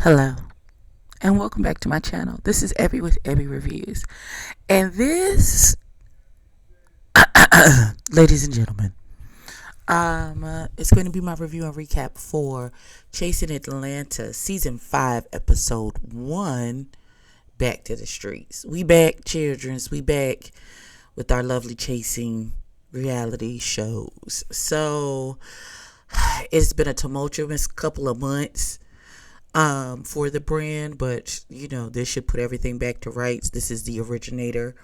Hello, and welcome back to my channel. This is Ebby with Ebby Reviews. And this, ladies and gentlemen, it's going to be my review and recap for Chasing Atlanta, Season 5, Episode 1, Back to the Streets. We back, childrens. We back with our lovely chasing reality shows. So, it's been a tumultuous couple of months for the brand, but this should put everything back to rights. This is the originator.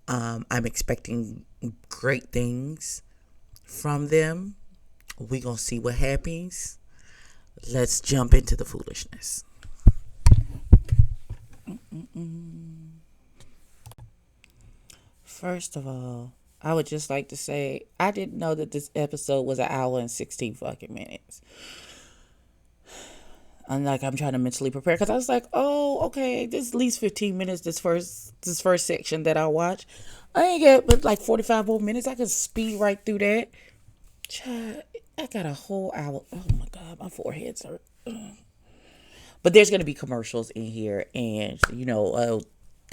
I'm expecting great things from them. We gonna see what happens. Let's jump into the foolishness. First of all, I would just like to say I didn't know that this episode was an hour and 16 fucking minutes. I'm trying to mentally prepare because I was like, oh, okay, this is at least 15 minutes. This first section that I watch, I ain't get but like 45 more minutes. I can speed right through that. Child, I got a whole hour. Oh my god, my forehead's hurt. But there's gonna be commercials in here, and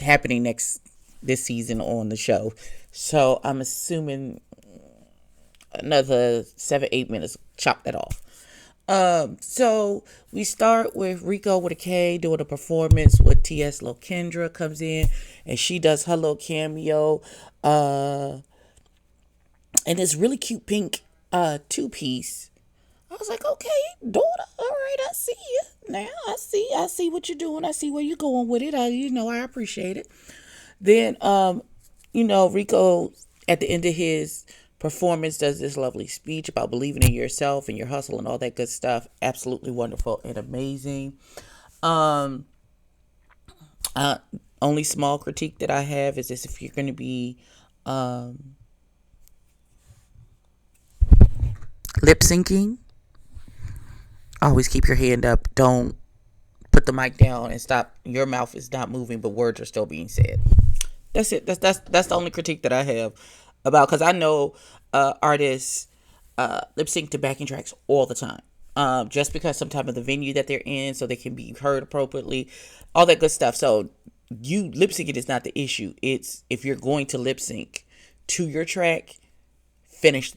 happening this season on the show. So I'm assuming another 7-8 minutes. Chop that off. So we start with Rico with a K doing a performance with T.S. Lokendra comes in and she does her little cameo. And this really cute pink two-piece. I was like, okay, daughter, all right, I see you. Now I see what you're doing. I see where you're going with it. I appreciate it. Then Rico at the end of his performance does this lovely speech about believing in yourself and your hustle and all that good stuff. Absolutely wonderful and amazing. Only small critique that I have is this: if you're going to be lip syncing, always keep your hand up. Don't put the mic down and stop. Your mouth is not moving, but words are still being said. That's it. That's the only critique that I have about, because I know artists lip sync to backing tracks all the time. Just because sometimes of the venue that they're in, so they can be heard appropriately, all that good stuff. So you lip syncing is not the issue. It's if you're going to lip sync to your track, finish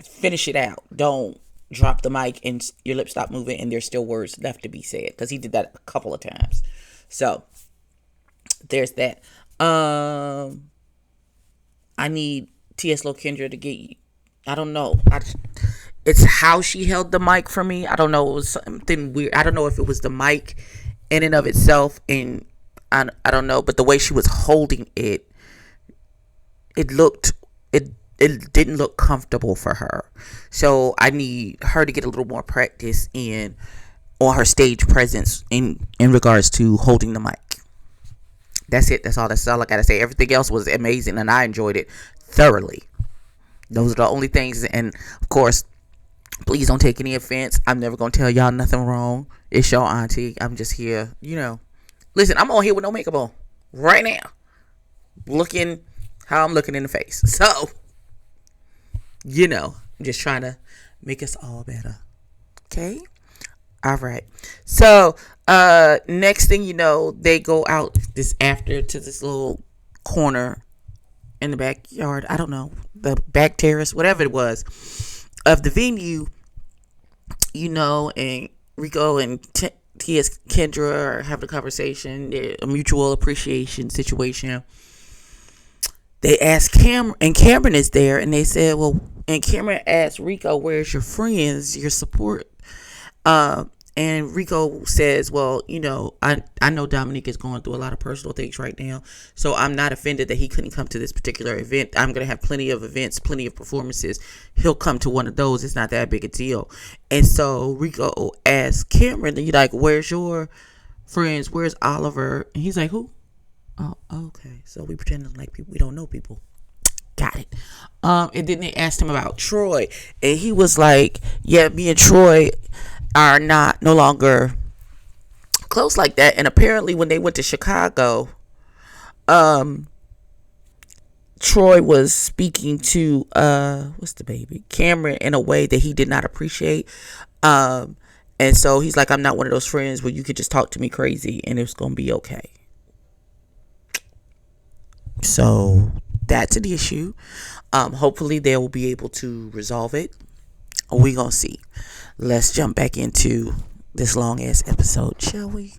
it out. Don't drop the mic and your lips stop moving and there's still words left to be said, because he did that a couple of times. So there's that. I need T.S. Lokendra to get, I don't know. It's how she held the mic for me. I don't know. It was something weird. I don't know if it was the mic in and of itself, and I don't know. But the way she was holding it, it didn't look comfortable for her. So I need her to get a little more practice on her stage presence in regards to holding the mic. That's it. That's all I gotta say. Everything else was amazing, and I enjoyed it thoroughly. Those are the only things. And of course, please don't take any offense. I'm never gonna tell y'all nothing wrong. It's your auntie. I'm just here, Listen, I'm on here with no makeup on right now, looking how I'm looking in the face. So, I'm just trying to make us all better. Okay. All right. So, next thing you know, they go out to this little corner in the backyard. I don't know, the back terrace, whatever it was, of the venue. And Rico and T.S. Kendra are having a conversation, a mutual appreciation situation. They asked Cameron, and Cameron is there, and they said, well, and Cameron asked Rico, where's your friends, your support? And Rico says, well, I know Dominique is going through a lot of personal things right now, so I'm not offended that he couldn't come to this particular event. I'm going to have plenty of events, plenty of performances. He'll come to one of those. It's not that big a deal. And so Rico asked Cameron, he's like, where's your friends? Where's Oliver? And he's like, who? Oh, okay. So we pretending like people, we don't know people. Got it. And then they asked him about Troy, and he was like, yeah, me and Troy are no longer close like that. And apparently when they went to Chicago, Troy was speaking to what's the baby, Cameron, in a way that he did not appreciate. And so he's like, I'm not one of those friends where you could just talk to me crazy and it's going to be okay. So that's an issue. Hopefully they will be able to resolve it. We gonna see. Let's jump back into this long ass episode, shall we?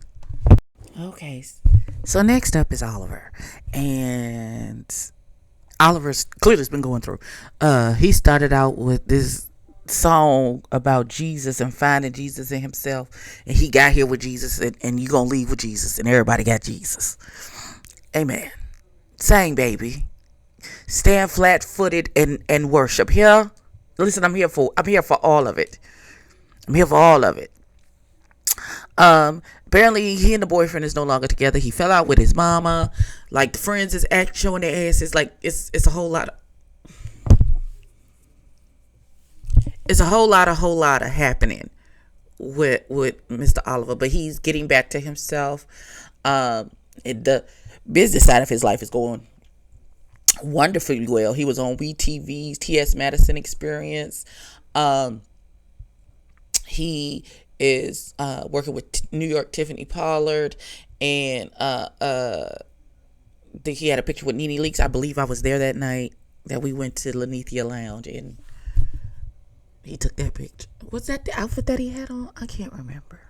Okay. So next up is Oliver, and Oliver's clearly been going through. He started out with this song about Jesus and finding Jesus in himself, and he got here with Jesus, and you gonna leave with Jesus, and everybody got Jesus. Amen. Sing, baby. Stand flat footed and worship. Here, listen, I'm here for all of it. I'm here for all of it. Apparently he and the boyfriend is no longer together. He fell out with his mama. Like the friends is showing their asses. Like it's a whole lot of happening with Mr. Oliver, but he's getting back to himself. The business side of his life is going wonderfully well. He was on WeTV's T.S. Madison Experience. He is working with New York Tiffany Pollard, and he had a picture with Nene Leakes. I believe I was there that night that we went to Lanithia Lounge, and he took that picture. Was that the outfit that he had on? I can't remember.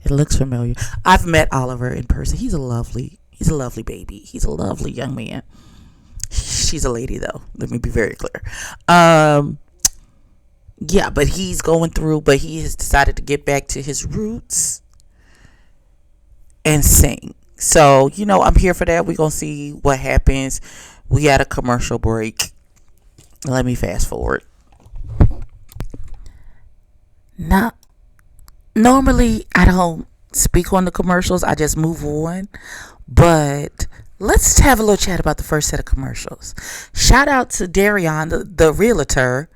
It looks familiar. I've met Oliver in person. He's a lovely baby. He's a lovely young man. She's a lady, though. Let me be very clear. Yeah, but he's going through, but he has decided to get back to his roots and sing. So, I'm here for that. We're going to see what happens. We had a commercial break. Let me fast forward. Now, normally I don't speak on the commercials. I just move on. But let's have a little chat about the first set of commercials. Shout out to Darion, the realtor.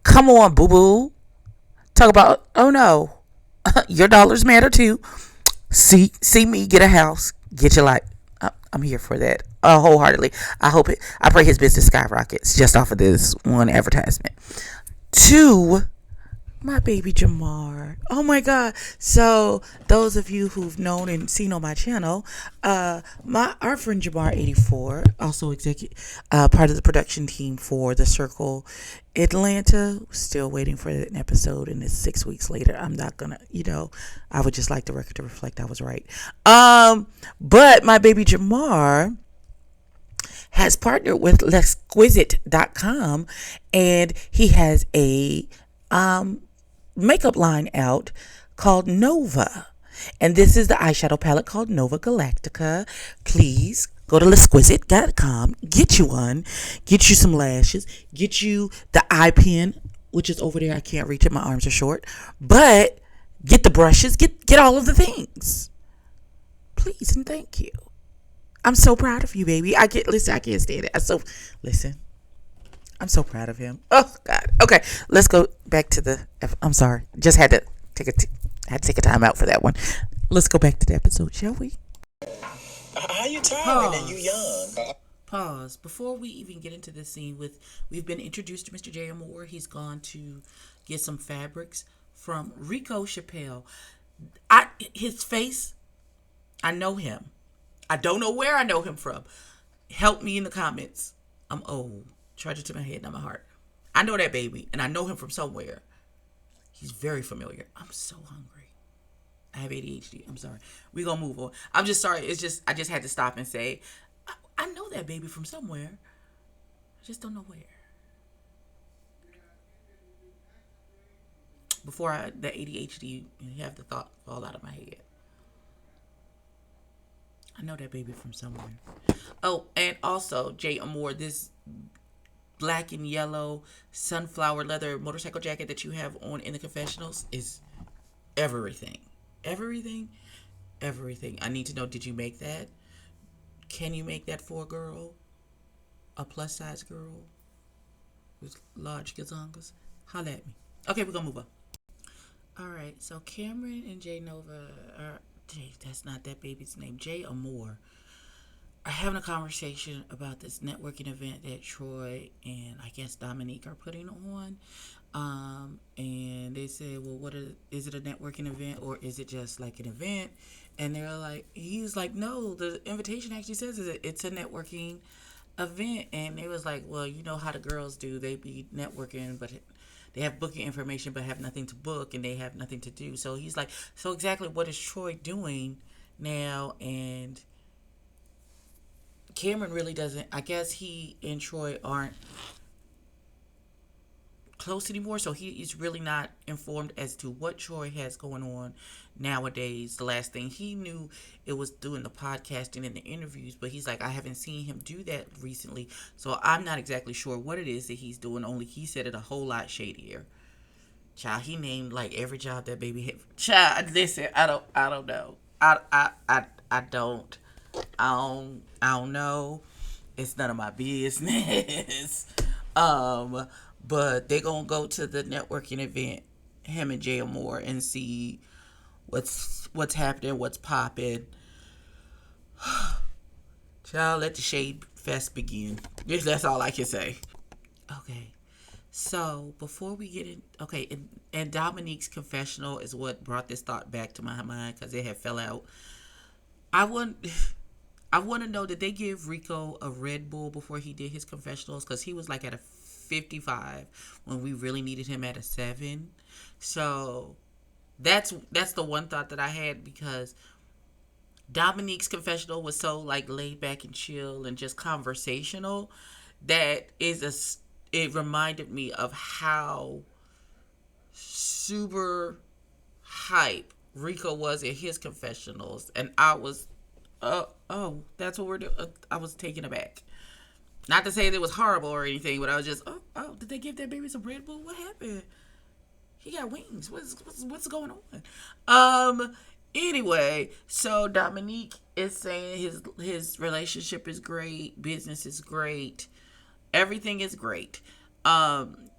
Come on, boo-boo. Talk about, oh no, your dollars matter too. See me get a house, get your life. I'm here for that wholeheartedly. I pray his business skyrockets just off of this one advertisement. 2, my baby Jamar. Oh my God. So those of you who've known and seen on my channel, our friend Jamar 84, also part of the production team for The Circle Atlanta, still waiting for an episode, and it's 6 weeks later. I'm not gonna, I would just like the record to reflect I was right. But my baby Jamar has partnered with Lesquisite.com, and he has a makeup line out called Nova, and this is the eyeshadow palette called Nova Galactica. Please go to Lesquisite.com, get you one, get you some lashes, get you the eye pen, which is over there. I can't reach it, my arms are short, but get the brushes, get all of the things, please and thank you. I'm so proud of you, baby. I can't stand it. I'm so proud of him. Oh God. Okay, let's go back to I'm sorry. Just had to take a time out for that one. Let's go back to the episode, shall we? How you tired and you young? Pause. Before we even get into this scene we've been introduced to Mr. J. Moore. He's gone to get some fabrics from Rico Chappelle. His face, I know him. I don't know where I know him from. Help me in the comments. I'm old. Charge it to my head, not my heart. I know that baby, and I know him from somewhere. He's very familiar. I'm so hungry. I have ADHD. I'm sorry. We're going to move on. I'm just sorry. I just had to stop and say, I know that baby from somewhere. I just don't know where. Before the ADHD have the thought fall out of my head. I know that baby from somewhere. Oh, and also, Jay Amore, this black and yellow sunflower leather motorcycle jacket that you have on in the confessionals is everything. Everything. I need to know, did you make that? Can you make that for a girl? A plus size girl with large gazongas? Holla at me. Okay, we're gonna move on. Alright, so Cameron and Jay Nova that's not that baby's name. Jay Amore are having a conversation about this networking event that Troy and I guess Dominique are putting on. And they said, well, is it a networking event or is it just like an event? And they're like, he was like, no, the invitation actually says it's a networking event. And they was like, well, you know how the girls do, they be networking, but they have booking information but have nothing to book and they have nothing to do. So he's like, so exactly what is Troy doing now? And Cameron really doesn't, I guess he and Troy aren't close anymore, so he is really not informed as to what Troy has going on nowadays. The last thing he knew, it was doing the podcasting and the interviews, but he's like, I haven't seen him do that recently, so I'm not exactly sure what it is that he's doing. Only he said it a whole lot shadier. Child, he named like every job that baby had. Child, listen, I don't know. I don't know. It's none of my business. um, but they gonna go to the networking event, him and Jay Moore, and see what's happening, what's popping. Child, let the shade fest begin. That's all I can say. Okay. So before we get in, okay, and Dominique's confessional is what brought this thought back to my mind because it had fell out. I want, I want to know, did they give Rico a Red Bull before he did his confessionals? Because he was like at a 55 when we really needed him at a 7. So that's the one thought that I had, because Dominique's confessional was so like laid back and chill and just conversational that it reminded me of how super hype Rico was at his confessionals, and I was, oh, that's what we're doing. I was taken aback. Not to say that it was horrible or anything, but I was just, did they give that baby some Red Bull? What happened? He got wings. What's going on? Anyway, so Dominique is saying his relationship is great, business is great, everything is great.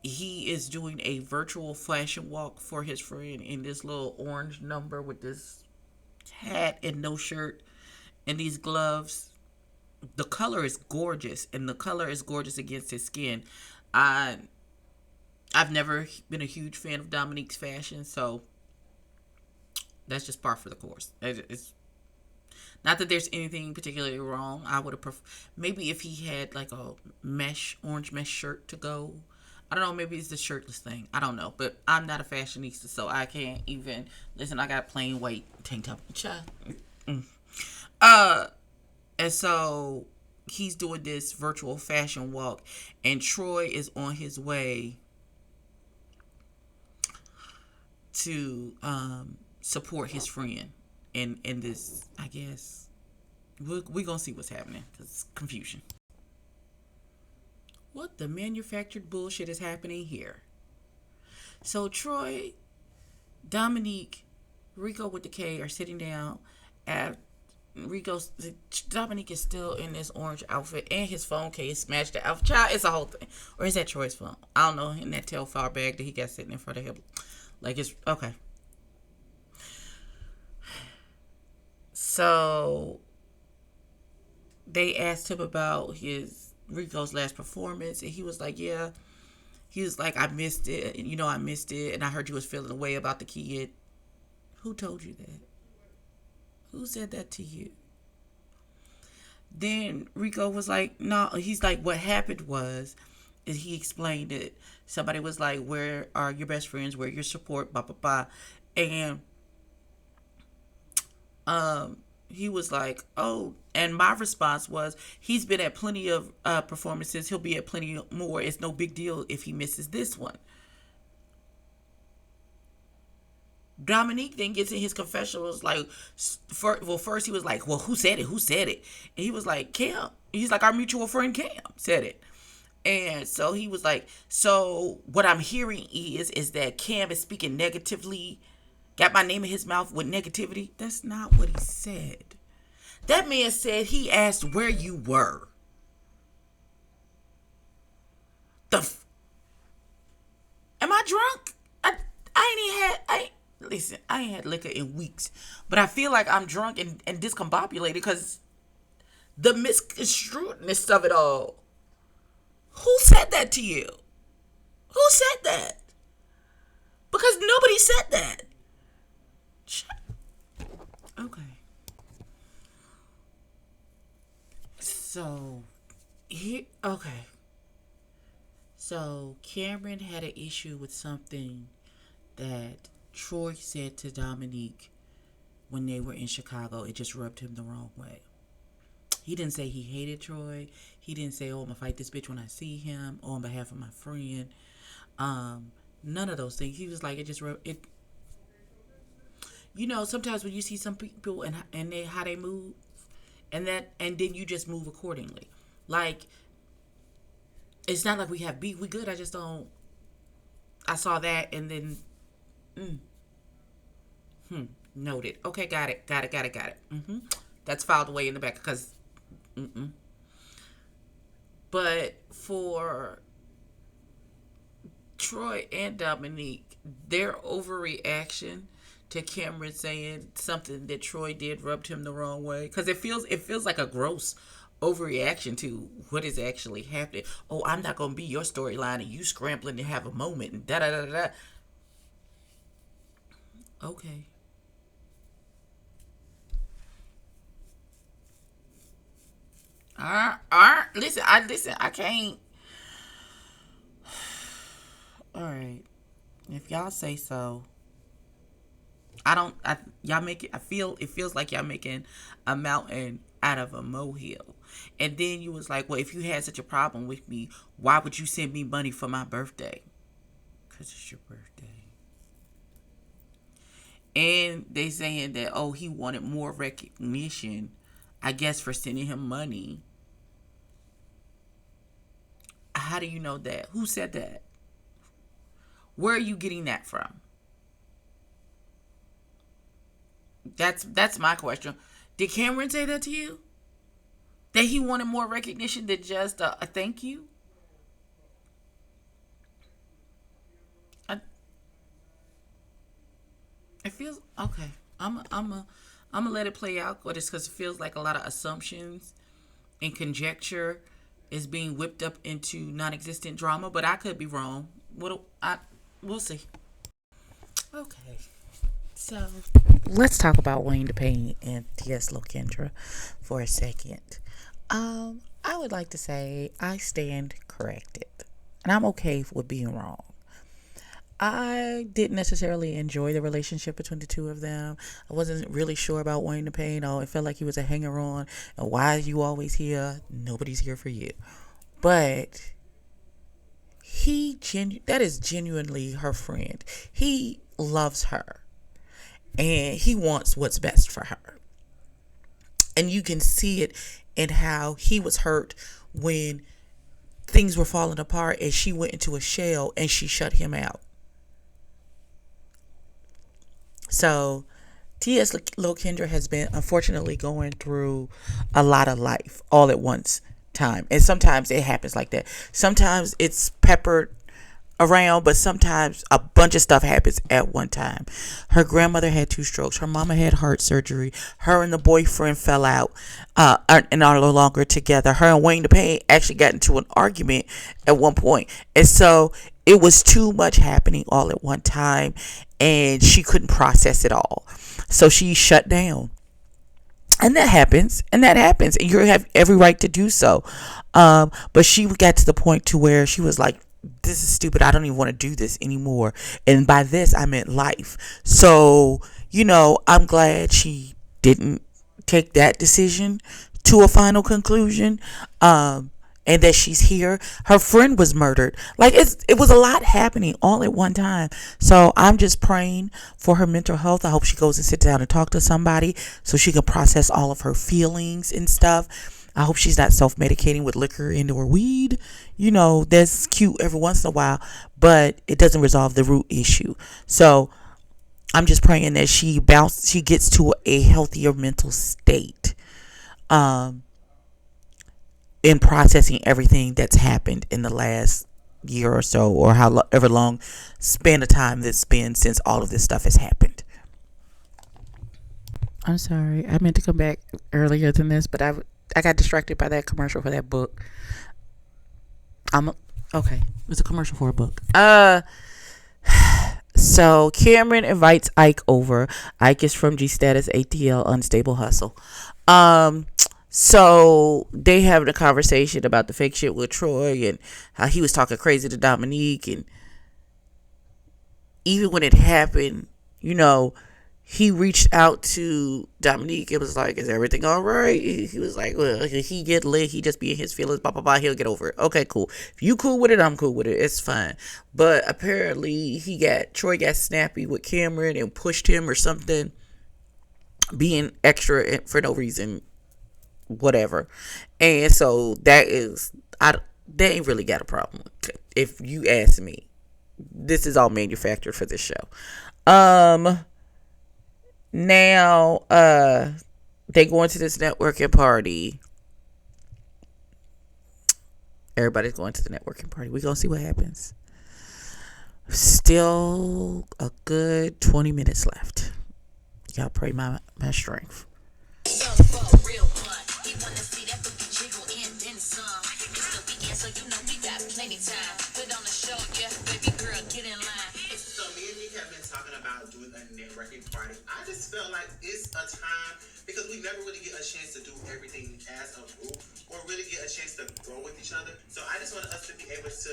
He is doing a virtual fashion walk for his friend in this little orange number with this hat and no shirt and these gloves. The color is gorgeous, and the color is gorgeous against his skin. I've never been a huge fan of Dominique's fashion, so that's just par for the course. It's not that there's anything particularly wrong. I would have maybe if he had like a orange mesh shirt to go. I don't know, maybe it's the shirtless thing. I don't know, but I'm not a fashionista, so I can't even listen. I got plain white tank top. And so he's doing this virtual fashion walk, and Troy is on his way to support his friend in this. I guess we're gonna see what's happening because it's confusion. What the manufactured bullshit is happening here? So Troy, Dominique, Rico with the K are sitting down at Dominique is still in this orange outfit, and his phone case smashed the outfit. Child, it's a whole thing. Or is that Troy's phone? I don't know. In that Telfar bag that he got sitting in front of him. Like, it's okay. So they asked him about Rico's last performance, and he was like, yeah. He was like, I missed it. I missed it, and I heard you was feeling a way about the kid. Who told you that? Who said that to you? Then Rico was like, no. He's like, what happened was, is he explained it. Somebody was like, where are your best friends? Where your support? Blah, blah, blah. And he was like, oh, and my response was, he's been at plenty of performances. He'll be at plenty more. It's no big deal if he misses this one. Dominique then gets in his confession, was like, first he was like, well, who said it? And he was like, Cam. He's like, our mutual friend Cam said it. And so he was like, so what I'm hearing is that Cam is speaking negatively, got my name in his mouth with negativity. That's not what he said. That man said he asked where you were. Am I drunk? Listen, I ain't had liquor in weeks, but I feel like I'm drunk and discombobulated because the misconstruedness of it all. Who said that to you? Who said that? Because nobody said that. Okay. So, okay. So, Cameron had an issue with something that Troy said to Dominique when they were in Chicago. It just rubbed him the wrong way. He didn't say he hated Troy. He didn't say, "Oh, I'm gonna fight this bitch when I see him," or on behalf of my friend. None of those things. He was like, it just rubbed it. Sometimes when you see some people and they how they move, and then you just move accordingly. Like, it's not like we have beef. We good. I just don't. I saw that and then. Noted. Okay, got it. That's filed away in the back because. But for Troy and Dominique, their overreaction to Cameron saying something that Troy did rubbed him the wrong way, because it feels like a gross overreaction to what is actually happening. Oh, I'm not gonna be your storyline, and you scrambling to have a moment, and da da da da. Okay. Listen, I can't. All right, if y'all say so. I don't. Y'all make it. It feels like y'all making a mountain out of a molehill. And then you was like, well, if you had such a problem with me, why would you send me money for my birthday? Because it's your birthday. And they saying that, oh, he wanted more recognition, I guess, for sending him money. How do you know that? Who said that? Where are you getting that from? That's my question. Did Cameron say that to you? That he wanted more recognition than just a thank you? It feels okay. I'm gonna let it play out, but it's because it feels like a lot of assumptions and conjecture is being whipped up into non-existent drama. But I could be wrong. We'll see. Okay, so let's talk about Wayne DePayne and T.S. Lokendra for a second. I would like to say I stand corrected, and I'm okay with being wrong. I didn't necessarily enjoy the relationship between the two of them. I wasn't really sure about Wayne DePayne. Oh, it felt like he was a hanger-on. And why are you always here? Nobody's here for you. But that is genuinely her friend. He loves her. And he wants what's best for her. And you can see it in how he was hurt when things were falling apart and she went into a shell and she shut him out. So T.S. Lokendra has been unfortunately going through a lot of life all at once time. And sometimes it happens like that. Sometimes it's peppered around, but sometimes a bunch of stuff happens at one time. Her grandmother had 2 strokes. Her mama had heart surgery. Her and the boyfriend fell out and are no longer together. Her and Wayne DePayne actually got into an argument at one point. And so it was too much happening all at one time, and she couldn't process it all. So she shut down. And that happens, and you have every right to do so. But she got to the point to where she was like, this is stupid. I don't even want to do this anymore. And by this, I meant life. So, I'm glad she didn't take that decision to a final conclusion. And that she's here. Her friend was murdered. Like, it was a lot happening all at one time. So I'm just praying for her mental health. I hope she goes and sit down and talk to somebody so she can process all of her feelings and stuff. I hope she's not self-medicating with liquor and or weed. That's cute every once in a while, but it doesn't resolve the root issue. So I'm just praying that she gets to a healthier mental state. In processing everything that's happened in the last year or so, or however long span of time that's been since all of this stuff has happened. I'm sorry. I meant to come back earlier than this, but I got distracted by that commercial for that book. Okay. It was a commercial for a book. So Cameron invites Ike over. Ike is from G Status ATL Unstable Hustle. So they having a conversation about the fake shit with Troy and how he was talking crazy to Dominique, and even when it happened, he reached out to Dominique. It was like, is everything all right? He was like, well, he get lit. He just be in his feelings, blah, blah, blah. He'll get over it. Okay, cool. If you cool with it, I'm cool with it. It's fine. But apparently Troy got snappy with Cameron and pushed him or something, being extra for no reason, whatever. And so they ain't really got a problem with it, if you ask me. This is all manufactured for this show. Now, they going to this networking party. Everybody's going to the networking party. We're going to see what happens. Still a good 20 minutes left. Y'all pray my strength. I just felt like it's a time because we never really get a chance to do everything as a group or really get a chance to grow with each other. So I just wanted us to be able to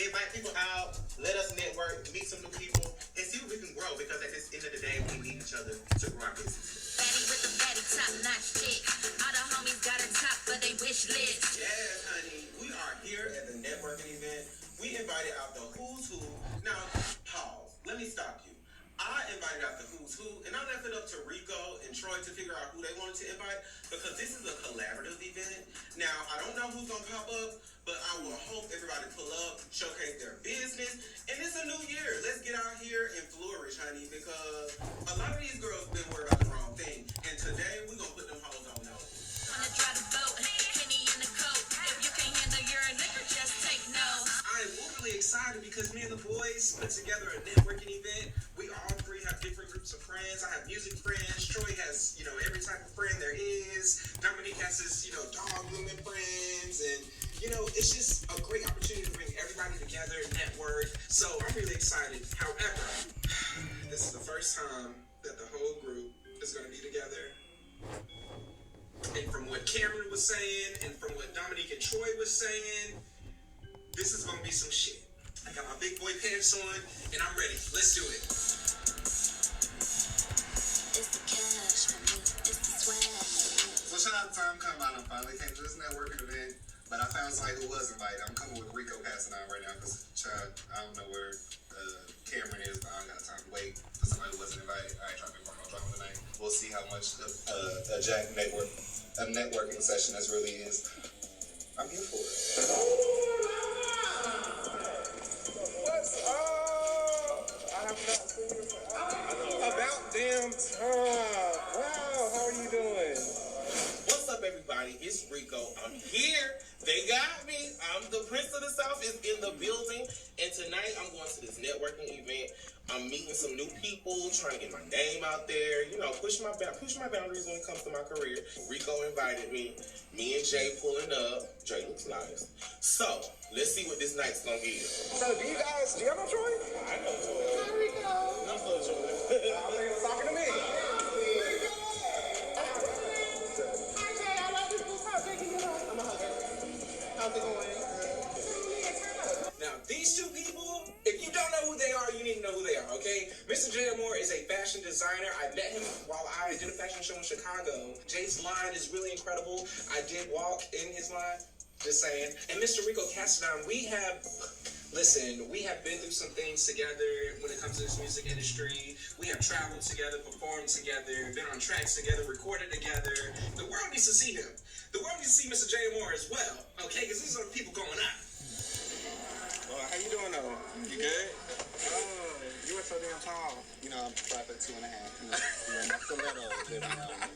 invite people out, let us network, meet some new people, and see what we can grow, because at the end of the day, we need each other to grow our business. Fatty with the fatty top-notch chick. All the homies got a top for they wish list. Yes, honey. We are here at the networking event. We invited out the who's who. Now, pause. Let me stop you. I invited out the who's who, and I left it up to Rico and Troy to figure out who they wanted to invite, because this is a collaborative event. Now, I don't know who's going to pop up, but I will hope everybody pull up, showcase their business, and it's a new year. Let's get out here and flourish, honey, because a lot of these girls been worried about the wrong thing, and today we're going to put them hoes on notice. Wanna drive the boat, Kenny in the coat. If you can't handle your liquor, just take no. I am overly excited because me and the boys put together a networking event. We all three have different groups of friends. I have music friends. Troy has, every type of friend there is. Dominique has his, dog grooming friends. And, it's just a great opportunity to bring everybody together, network. So I'm really excited. However, this is the first time that the whole group is going to be together. And from what Cameron was saying and from what Dominique and Troy was saying, this is going to be some shit. I got my big boy pants on, and I'm ready. Let's do it. It's the cash for me, it's the swag. So shout out to Time Come Out. I finally came to this networking event, but I found somebody who was invited. I'm coming with Rico passing out right now because, I don't know where Cameron is, but I don't got time to wait for somebody who wasn't invited. I ain't trying to make my drama tonight. We'll see how much a networking session this really is. I'm here for it. What's up? I have not seen you for about damn time. Wow, how are you doing? What's up, everybody? It's Rico. I'm here. They got me. I'm the Prince of the South is in the building. And tonight I'm going to this networking event. I'm meeting some new people, trying to get my name out there, push my boundaries when it comes to my career. Rico invited me. Me and Jay pulling up. Jay looks nice. So, let's see what this night's gonna be. So, do y'all know Troy? I know Troy. Hi, Rico. I know Troy. I think he was talking to me. How's it going? Now, these two people, if you don't know who they are, you need to know who they are, okay? Mr. Jay Moore is a fashion designer. I met him while I did a fashion show in Chicago. Jay's line is really incredible. I did walk in his line, just saying. And Mr. Rico Castellan, we have been through some things together when it comes to this music industry. We have traveled together, performed together, been on tracks together, recorded together. The world needs to see him. The world needs to see Mr. Jay Moore as well, okay? Because these are the people going up. How you doing, though? You good? You were so damn tall. I'm 5'2.5". I'm stilettos every now and then.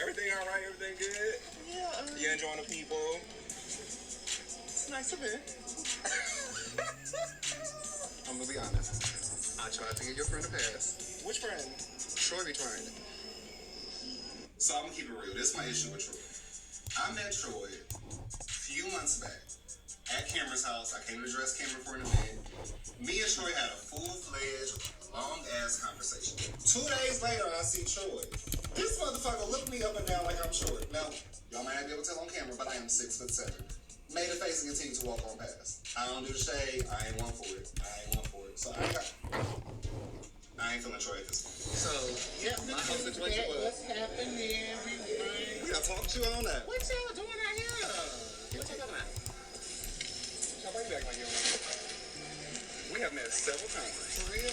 Everything all right? Everything good? Yeah. You enjoying the people? It's nice to be. I'm gonna be honest. I tried to get your friend a pass. Which friend? Troy be trying. So I'm gonna keep it real. This is my issue with Troy. I met Troy a few months back at Cameron's house. I came to dress Cameron for an event. Me and Troy had a full-fledged, Long ass conversation. 2 days later, I see Troy. This motherfucker looked me up and down like I'm short. Now, y'all might not be able to tell on camera, but I am 6'7". Made a face and continued to walk on past. I don't do the shade. I ain't one for it. So I ain't feeling Troy at this point. So, yeah, my whole situation was. What's happening, everybody? We gotta talk to you on that. What y'all doing out here? What y'all talking about? Y'all bring back like you We have met several times. For real?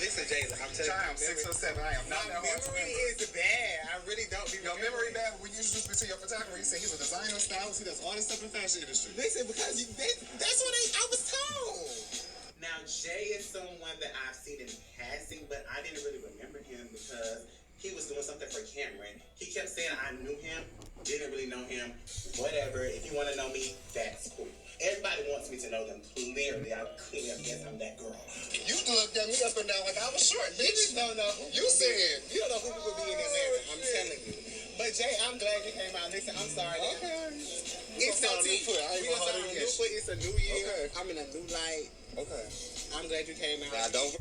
Listen, Jay, I'm telling you, I'm 6 or 7. I am My not that hard to memory remember. is bad. I really don't be Your memory bad when you introduced me to your photographer. You said he's a designer, stylist, he does all this stuff in the fashion industry. Listen, because that's what I was told. Now, Jay is someone that I've seen in passing, but I didn't really remember him because he was doing something for Cameron. He kept saying I knew him, didn't really know him, whatever. If you want to know me, that's cool. Everybody wants me to know them. Clearly, I guess I'm that girl. You looked at me up and down like I was short, You bitch. just don't know who You said. you don't know who people be in this area. I'm telling you. But Jay, I'm glad you came out. Listen, I'm sorry. Okay. It's gonna start a new foot. I ain't We gonna gonna hold start it a new against foot. It's a new year. Okay. I'm in a new light. Okay. I'm glad you came out. Now, don't.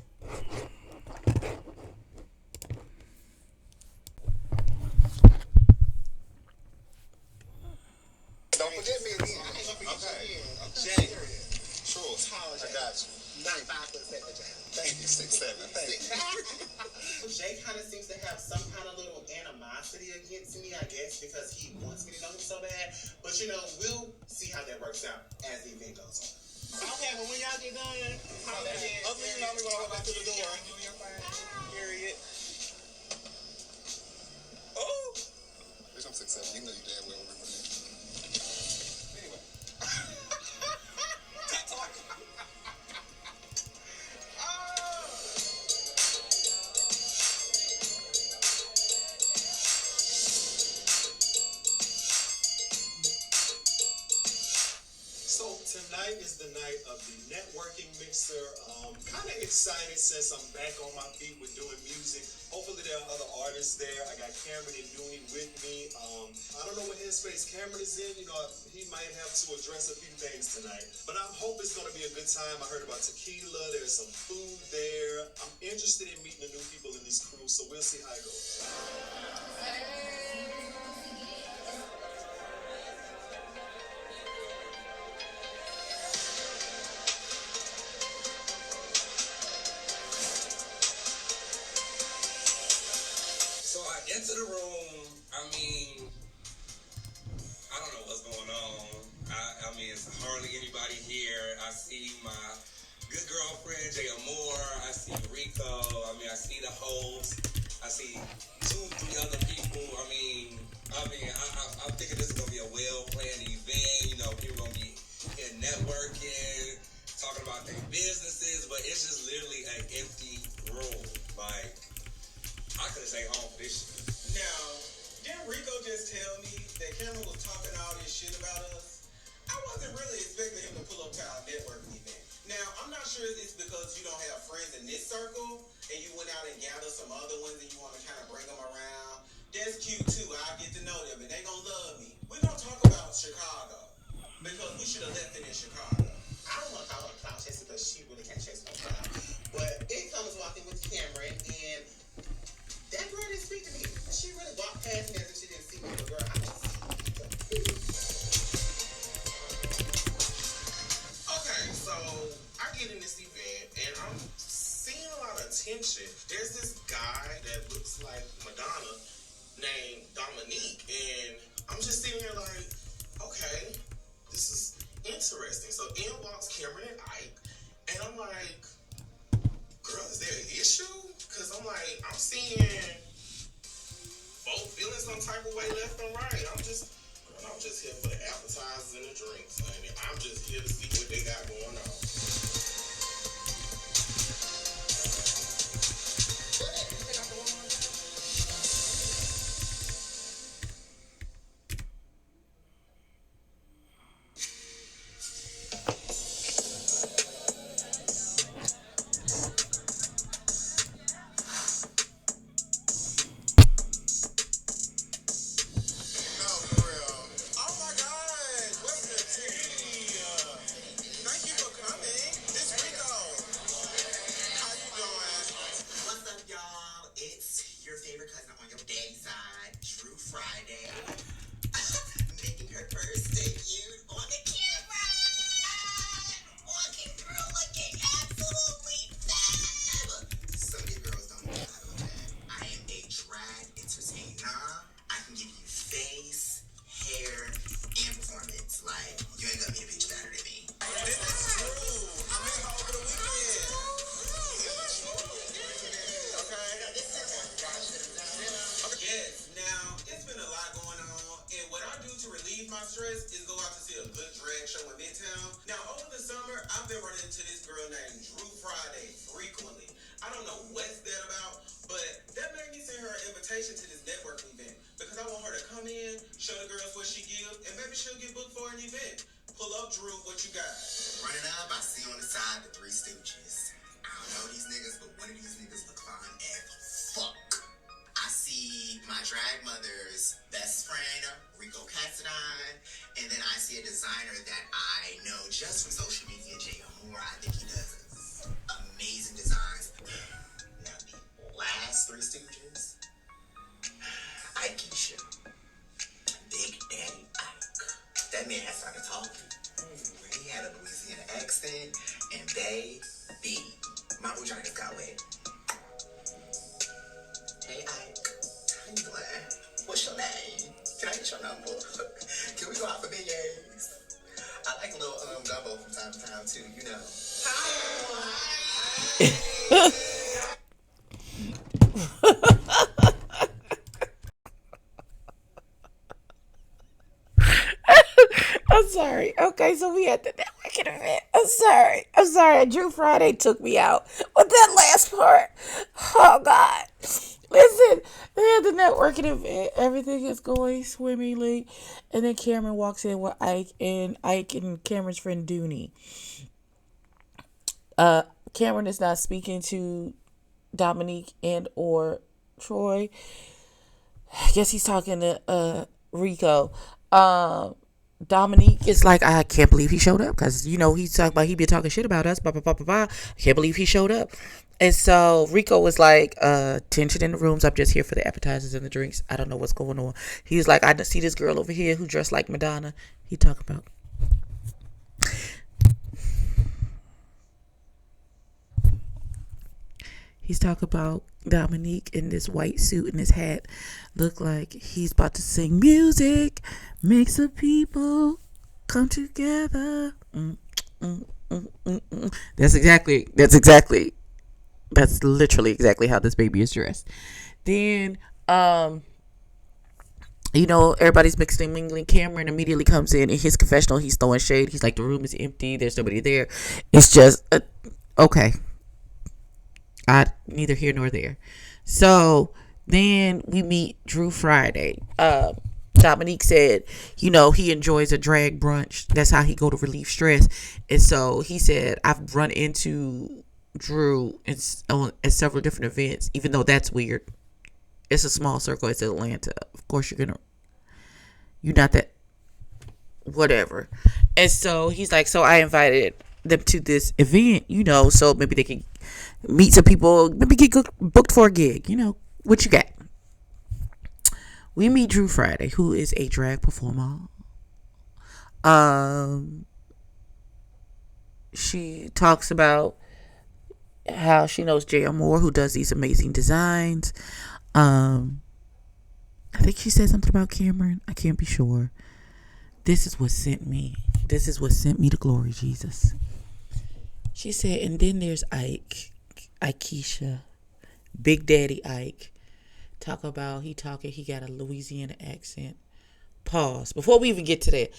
Don't forget me again. I ain't gonna forget Okay. you again. Jay. Period. True. Tall I got you. 95% Jay. Thank you, 6'7". Thank you. Jay kind of seems to have some kind of little animosity against me, I guess, because he wants me to know him so bad. But, you know, we'll see how that works out as the event goes on. Okay, but when y'all get done, holler at me. Other than you know me when I walk back to the door. Do your thing. Period. Oh! Bitch, I'm 6'7". You know you damn well remember me. Anyway. So tonight is the night of the networking mixer. Kind of excited since I'm back on my feet with doing music. Hopefully there are other artists there. I got Cameron and Dooney with me. I don't know what headspace Cameron is in. You know, he might have to address a few things tonight. But I hope it's going to be a good time. I heard about tequila. There's some food there. I'm interested in meeting the new people in this crew, so we'll see how it goes. So I enter the room. I mean, I don't know what's going on. I mean, it's hardly anybody here. I see my good girlfriend, Jay Moore. I see Rico. I mean, I see the host. I see 2-3 other people. I'm thinking this is gonna be a well-planned event. You know, people gonna be here networking, talking about their businesses, but it's just literally an empty room. Like, I could have stayed home for this shit. Now, didn't Rico just tell me that Cameron was talking all this shit about us? I wasn't really expecting him to pull up to our networking event. Now, I'm not sure it's because you don't have friends in this circle and you went out and gathered some other ones and you want to kind of bring them around. That's cute too. I'll get to know them and they gonna love me. We're gonna talk about Chicago because we should have left it in Chicago. I don't want to call her a cloud chaser because she really can't chase no cloud. But it comes walking with Cameron and that girl didn't speak to me. She really walked past me as if she didn't see me. But girl, I just okay, so I get in this event and I'm seeing a lot of attention. There's this guy that looks like Madonna named Dominique, and I'm just sitting here like, okay, this is interesting. So in walks Cameron and Ike, and I'm like, girl, is there an issue? Because I'm like, I'm seeing both feeling some type of way left and right. I'm just here for the appetizers and the drinks, honey. I'm just here to see what they got going on. No, for real. Oh my God, what's the tea? Thank you for coming. to relieve my stress is go out to see a good drag show in Midtown. Now, over the summer, I've been running into this girl named Drew Friday frequently. I don't know what's that about, but that made me send her an invitation to this networking event because I want her to come in, show the girls what she gives, and maybe she'll get booked for an event. Pull up, Drew, what you got? Running up, I see on the side the Three Stooges. I don't know these niggas, but one of these niggas look fine as fuck. I see my drag mother's best friend, Rico Cassadine, and then I see a designer that I know just from social media, Jay Moore. I think he does amazing designs. Now, the last Three Stooges, Ikesha, Big Daddy Ike. That man had started talking. He had a Louisiana accent, and baby, my vagina got wet. Hey Ike, how you doing? What's your name? Can I get your number? Can we go out for beignets? I like a little gumbo from time to time too, you know. I'm sorry. Okay, so we had the networking event. I'm sorry. Drew Friday took me out with that last part. Oh, God. Listen, we had the networking event. Everything is going swimmingly. And then Cameron walks in with Ike and Cameron's friend Dooney. Cameron is not speaking to Dominique and or Troy. I guess he's talking to Rico. Dominique is like, I can't believe he showed up because, you know, he's talking about he been talking shit about us. Blah, blah, blah, blah, blah. I can't believe he showed up. And so Rico was like, tension in the rooms. I'm just here for the appetizers and the drinks. I don't know what's going on. He's like, I see this girl over here who dressed like Madonna. He talking about. He's talking about Dominique in this white suit and his hat. Look like he's about to sing music. Makes the people come together. That's literally exactly how this baby is dressed. Then, you know, everybody's mixing and mingling. Cameron immediately comes in his confessional. He's throwing shade. He's like, the room is empty. There's nobody there. It's just, okay. Neither here nor there. So then we meet Drew Friday. Dominique said, you know, he enjoys a drag brunch. That's how he go to relieve stress. And so he said, I've run into Drew at several different events, even though that's weird. It's a small circle. It's Atlanta. Of course, you're not that, whatever. And so he's like, so I invited them to this event, you know, so maybe they can meet some people, maybe get booked for a gig, you know, what you got? We meet Drew Friday, who is a drag performer. She talks about how she knows J.M. Moore, who does these amazing designs. I think she said something about Cameron. I can't be sure. This is what sent me to glory, Jesus. She said, and then there's Ikesha, Big Daddy Ike. He got a Louisiana accent. Pause. Before we even get to that,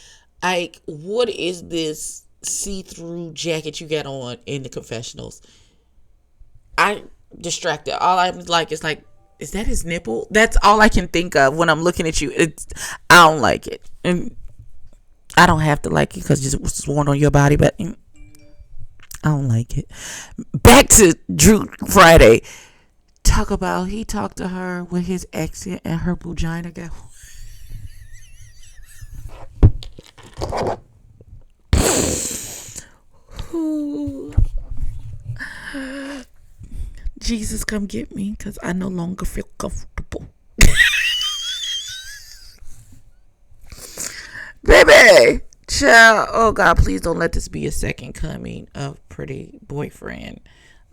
Ike, what is this see-through jacket you got on in the confessionals? I'm distracted. All I'm like is like, is that his nipple? That's all I can think of when I'm looking at you. I don't like it. And I don't have to like it because it was worn on your body, but I don't like it. Back to Drew Friday. He talked to her with his accent and her vagina got. Jesus, come get me because I no longer feel comfortable. Baby, child. Oh God, please don't let this be a second coming of pretty boyfriend.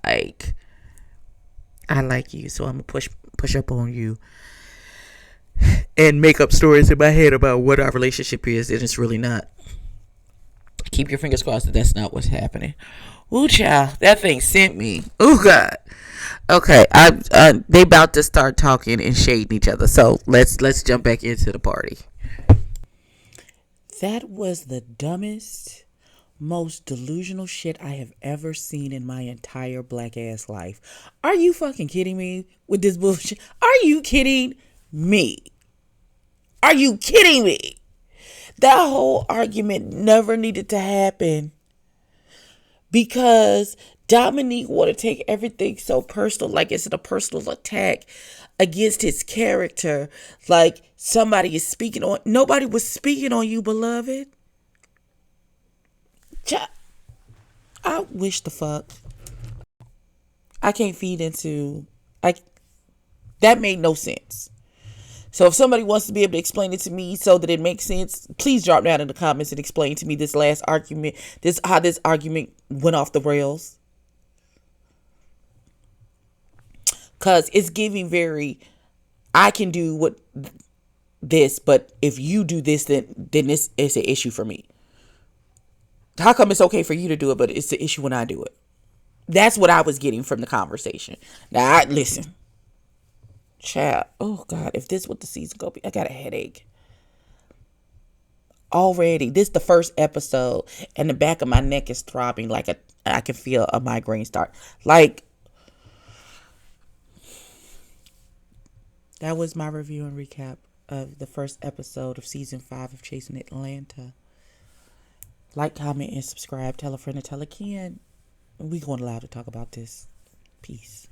Like, I like you, so I'm gonna push up on you and make up stories in my head about what our relationship is, and it's really not. Keep your fingers crossed that that's not what's happening. Ooh, child, that thing sent me. Oh God. Okay, they about to start talking and shading each other. So let's jump back into the party. That was the dumbest, most delusional shit I have ever seen in my entire black ass life. Are you fucking kidding me with this bullshit? Are you kidding me? Are you kidding me? That whole argument never needed to happen because Dominique want to take everything so personal, like it's a personal attack against his character, like somebody is speaking on. Nobody was speaking on you, beloved. I wish the fuck. I can't feed into. That made no sense. So if somebody wants to be able to explain it to me so that it makes sense, please drop down in the comments and explain to me this last argument, how this argument went off the rails. Cause it's giving very, I can do this, but if you do this, then this is an issue for me. How come it's okay for you to do it, but it's the issue when I do it? That's what I was getting from the conversation. Now, listen. Child, oh God, if this what the season go be, I got a headache. Already, this the first episode, and the back of my neck is throbbing like I can feel a migraine start. Like, that was my review and recap of the first episode of season 5 of Chasing Atlanta. Like, comment, and subscribe. Tell a friend to tell a kin. We going live to talk about this. Peace.